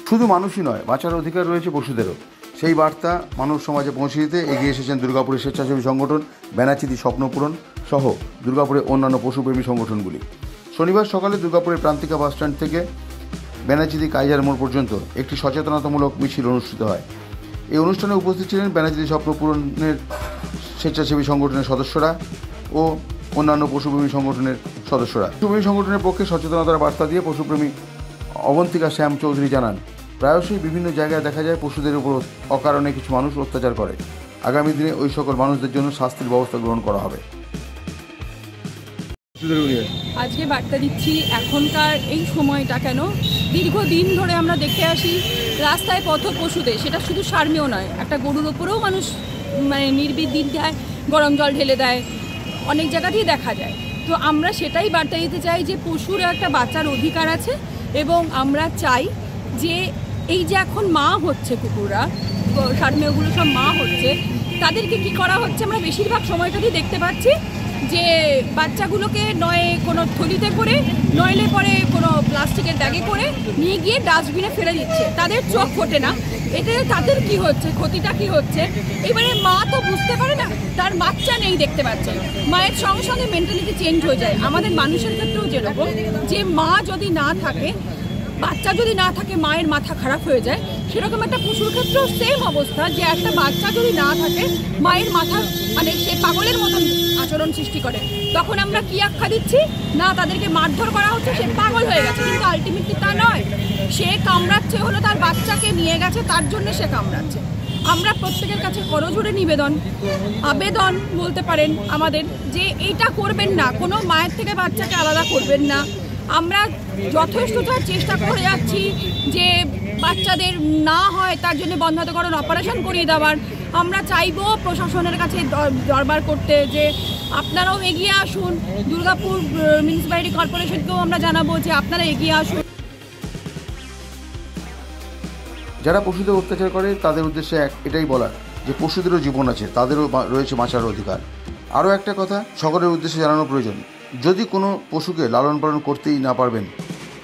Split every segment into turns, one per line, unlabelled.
শুধু মানুষই নয়, বাঁচার অধিকার রয়েছে পশুদেরও। সেই বার্তা মানব সমাজে পৌঁছে দিতে এগিয়ে এসেছেন দুর্গাপুরের স্বেচ্ছাসেবী সংগঠন ব্যানাচিতি স্বপ্নপূরণ সহ দুর্গাপুরের অন্যান্য পশুপ্রেমী সংগঠনগুলি। শনিবার সকালে দুর্গাপুরের প্রান্তিকা বাসস্ট্যান্ড থেকে ব্যানাচিতি কাইজার মোড় পর্যন্ত একটি সচেতনতামূলক মিছিল অনুষ্ঠিত হয়। এই অনুষ্ঠানে উপস্থিত ছিলেন ব্যানাচিতি স্বপ্নপূরণের স্বেচ্ছাসেবী সংগঠনের সদস্যরা ও অন্যান্য পশুপ্রেমী সংগঠনের সদস্যরা। পশুপ্রেমী সংগঠনের পক্ষে সচেতনতার বার্তা দিয়ে পশুপ্রেমী অবন্তিকা শ্যাম চৌধুরী জানান, প্রায়শই বিভিন্ন জায়গায় দেখা যায় পশুদের উপর অকারণে কিছু মানুষ অত্যাচার করে। আগামী দিনে ওই সকল মানুষদের জন্য শাস্তির ব্যবস্থা গ্রহণ করা হবে।
আজকে বার্তা দিচ্ছি, এখনকার এই সময়টা কেন দীর্ঘদিন ধরে আমরা দেখে আসি রাস্তায় পথ পশুদের, সেটা শুধু সারমেয় নয়, একটা গরুর ওপরেও মানুষ নির্বিঘ্নে দিন দেয়, গরম জল ঢেলে দেয়, অনেক জায়গাতেই দেখা যায়। তো আমরা সেটাই বার্তা দিতে চাই যে পশুর একটা বাঁচার অধিকার আছে এবং আমরা চাই যে এই যে এখন মা হচ্ছে কুকুররা, সারমেয়গুলো সব মা হচ্ছে, তাদেরকে কি করা হচ্ছে আমরা বেশিরভাগ সময়টাতেই দেখতে পাচ্ছি যে বাচ্চাগুলোকে নয় কোনো থলিতে করে নইলে পরে কোনো প্লাস্টিকের ব্যাগে করে নিয়ে গিয়ে ডাস্টবিনে ফেলে দিচ্ছে। তাদের চোখ ফোটে না, এতে তাদের কি হচ্ছে, ক্ষতিটা কি হচ্ছে। এবারে মা তো বুঝতে পারে না, তার বাচ্চা নেই দেখতে পাচ্ছে, মায়ের সঙ্গে সঙ্গে মেন্টালিটি চেঞ্জ হয়ে যায়। আমাদের মানুষের ক্ষেত্রেও যেরকম, যে মা যদি না থাকে, বাচ্চা যদি না থাকে, মায়ের মাথা খারাপ হয়ে যায়, সেরকম একটা পশুর ক্ষেত্রেও সেম অবস্থা, যে একটা বাচ্চা যদি না থাকে, মায়ের মাথা সে পাগলের মতন আচরণ সৃষ্টি করে। তখন আমরা কি আখ্যা দিচ্ছি না, তাদেরকে মারধর করা হচ্ছে, সে পাগল হয়ে গেছে, কিন্তু আলটিমেটলি তা নয়, সে কামড়াচ্ছে হলো তার বাচ্চাকে নিয়ে গেছে, তার জন্য সে কামড়াচ্ছে। আমরা প্রত্যেকের কাছে করজোড়ে আবেদন বলতে পারেন আমাদের, যে এইটা করবেন না, কোনো মায়ের থেকে বাচ্চাকে আলাদা করবেন না। আমরা যথেষ্টতার চেষ্টা করে যাচ্ছি যে বাচ্চাদের না হয় তার জন্য বন্ধ্যাত্বকরণ অপারেশন করিয়ে দেওয়ার। আমরা চাইবো প্রশাসনের কাছে দরবার করতে যে আপনারাও এগিয়ে আসুন। দুর্গাপুর মিউনিসিপ্যালিটি কর্পোরেশনকেও আমরা জানাবো যে আপনারা এগিয়ে আসুন।
যারা পশুদের অত্যাচার করে তাদের উদ্দেশ্যে এটাই বলার যে পশুদেরও জীবন আছে, তাদেরও রয়েছে বাঁচার অধিকার। আরও একটা কথা সকলের উদ্দেশ্যে জানানো প্রয়োজন, যদি কোনো পশুকে লালন পালন করতেই না পারবেন,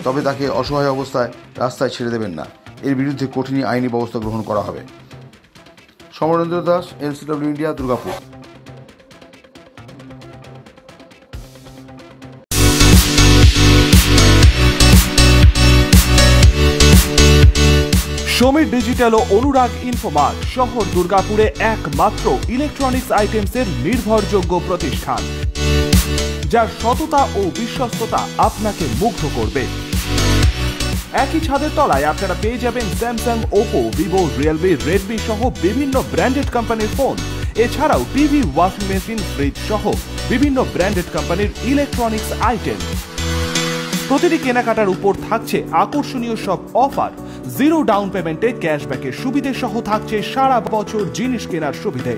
তবে তাকে অসহায় অবস্থায় রাস্তায় ছেড়ে দেবেন না। এর বিরুদ্ধে কঠিন আইনি ব্যবস্থা গ্রহণ করা হবে। Samarendra Das, LCW India, Durgapur.
Samir digital ও অনুরাগ ইনফোমার্ট শহর দুর্গাপুরে একমাত্র ইলেকট্রনিক্স আইটেমসের নির্ভরযোগ্য প্রতিষ্ঠান, যার সততা ও বিশ্বস্ততা আপনাকে মুগ্ধ করবে। একই ছাদের তলায় আপনারা পেয়ে যাবেন Samsung, Oppo, Vivo, Realme, Redmi সহ বিভিন্ন ব্র্যান্ডেড কোম্পানির ফোন। এছাড়াও টিভি, ওয়াশিং মেশিন, ফ্রিজ সহ বিভিন্ন ব্র্যান্ডেড কোম্পানির ইলেকট্রনিক্স আইটেম। প্রতিটি কেনাকাটার উপর থাকছে আকর্ষণীয় সব অফার। জিরো ডাউন পেমেন্টে ক্যাশব্যাকের সুবিধে সহ থাকছে সারা বছর জিনিস কেনার সুবিধে।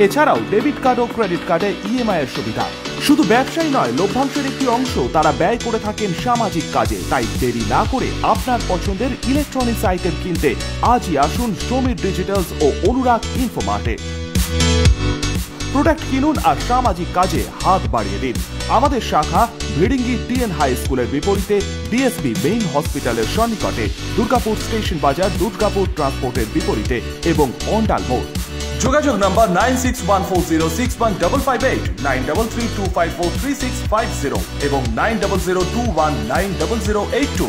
এছাড়াও ডেবিট কার্ড ও ক্রেডিট কার্ডে EMI এর সুবিধা। শুধু ব্যবসায়ী নয়, লভ্যাংশের একটি অংশ তারা ব্যয় করে থাকেন সামাজিক কাজে। তাই দেরি না করে আপনার পছন্দের ইলেকট্রনিক্স আইটেম কিনতে আজই আসুন সমীর ডিজিটালস ও অনুরাগ ইনফোমার্টে। প্রোডাক্ট কিনুন আর সামাজিক কাজে হাত বাড়িয়ে দিন। আমাদের শাখা ভিড়িঙ্গি TN হাই স্কুলের বিপরীতে DSB মেইন হসপিটালের সন্নিকটে, দুর্গাপুর স্টেশন বাজার, দুর্গাপুর ট্রান্সপোর্টের বিপরীতে এবং অন্ডাল মোড়। যোগাযোগ নাম্বার 9614061558, 9332543650 এবং 9002190082।